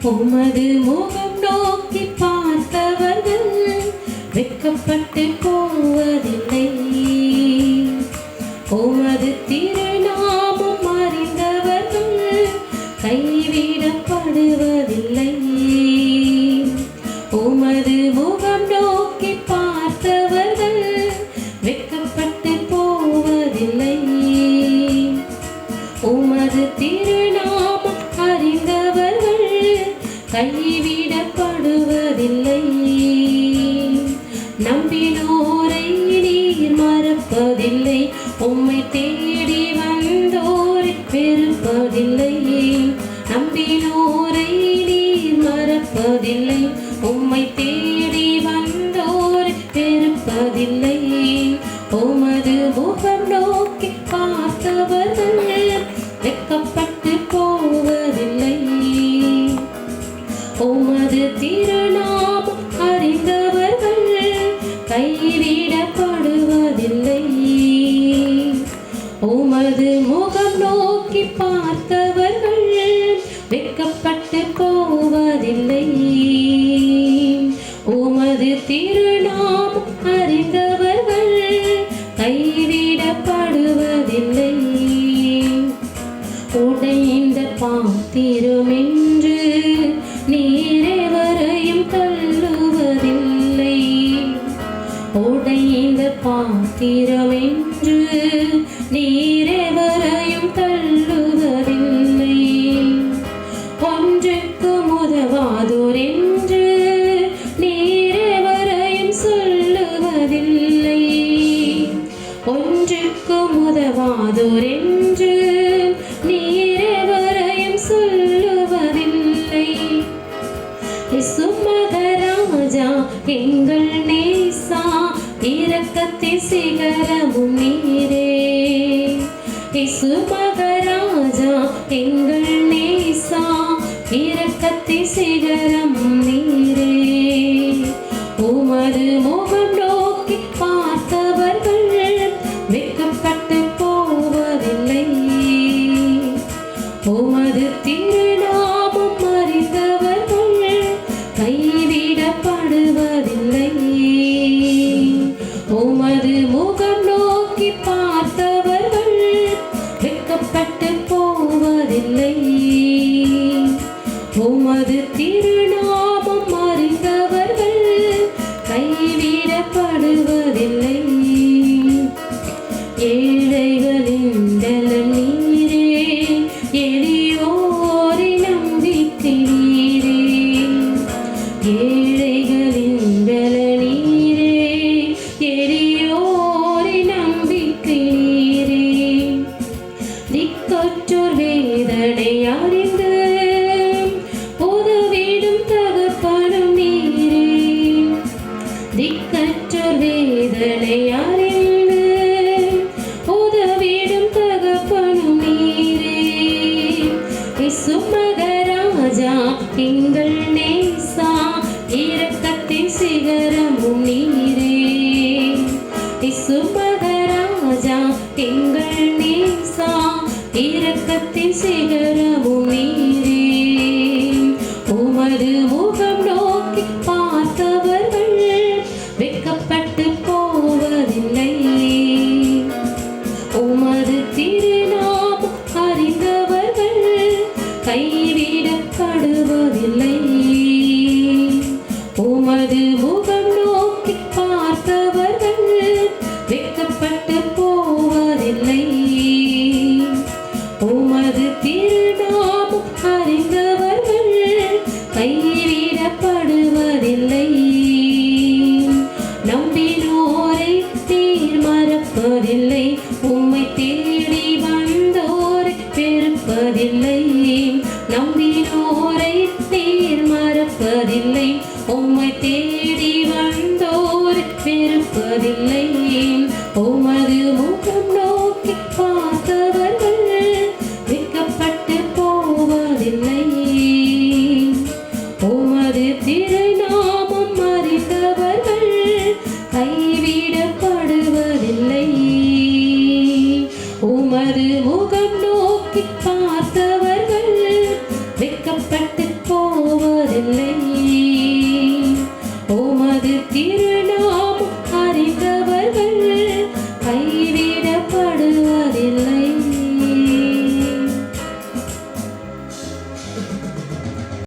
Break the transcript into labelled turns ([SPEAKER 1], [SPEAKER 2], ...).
[SPEAKER 1] உமது முகம் நோக்கி பார்த்தவர்கள் வெட்கப்பட்டு போவதில்லை. உமது திருநாமம் அறிந்தவர்கள் கைவிடப்படுவதில்லை. உமது முகம் நோக்கி பார்த்தவர்கள் வெட்கப்பட்டு போவதில்லை. உமது திருநாமம் அறிந்தவர்கள் கைவிடப்படுவதில்லை. நம்பினோரை நீர் மறப்பதில்லை. உம்மை தேடி வந்தோரை வெறுப்பதில்லை. நம்பினோரை நீர் மறப்பதில்லை. உம்மை தேடி வந்தோரை வெறுப்பதில்லை. உமது முகம் நோக்கி பார்த்தவர்கள் வெட்கப்பட்டு போவதில்லை. உமது திருநாமம் அறிந்தவர்கள் கைவிடப்படுவதில்லை. உமது முகம் நோக்கி பார்த்தவர்கள் வெட்கப்பட்டு போவதில்லை. உமது திருநாமம் அறிந்தவர்கள் கைவிடப்படுவதில்லை. உடைந்த பாத்திரமென்று நீரெவரையும் தள்ளுவதில்லை. உடைந்த பாத்திரமென்று நீரெவரையும் தள்ளுவதில்லை. ஒன்றுக்கு உதவாதோர் என்று நீரெவரையும் சொல்லுவதில்லை. ஒன்றுக்கு உதவாதோர் என்று நீரெவரையும் சொல்லுவதில்லை. இசுமகராஜா எங்கள் நேசா இரக்கத்தின் சிகரமும் நீரே. இசுமகராஜா எங்கள் நேசா இரக்கத்தின் சிகரமும் நீரே. உமது முகம் நோக்கி பார்த்தவர்கள் வெட்கப்பட்டு போவதில்லை. உமது திருநாமம் அறிந்தவர்கள் கைவிடப்படுவதில்லை. உமது முகம் நோக்கி பார்த்தவர்கள் வெட்கப்பட்டு போவதில்லை. உமது திருநாமம் அறிந்தவர்கள் கைவிடப்படுவதில்லை. ஏழைகளின் பலன் நீரே. எளியோரின் நம்பிக்கை நீரே. ஏழைகளின் பலன் நீரே. எளியோரின் நம்பிக்கை நீரே. திக்கற்றோர் வேதனை அறிந்து உதவிடும் தகப்பனும் நீரே. திக்கற்றோர் வேதனை அறிந்து உதவிடும் தகப்பனும் நீரே. இசுமகராஜா எங்கள் நேசா இரக்கத்தின் சிகரமும் நீரே. இசுமகராஜா எங்கள் நேசா இரக்கத்தின் சிகரமும் நீரே. உமது முகம் நோக்கி பார்த்தவர்கள் வெட்கப்பட்டு போவதில்லை. உமது திருநாமம் அறிந்தவர்கள் கைவிடப்படுவதில்லை. உமது முகம் நோக்கி பார்த்தவர்கள் வெட்கப்பட்டு போவதில்லை. உமது திருநாமம் அறிந்தவர்கள் கைவிடப்படுவதில்லை. நம்பினோரை நீர் மறப்பதில்லை. உம்மை தேடி வந்தோரை வெறுப்பதில்லை. நம்பினோரை நீர் மறப்பதில்லை. உம்மை தேடி வந்தோரை வெறுப்பதில்லை.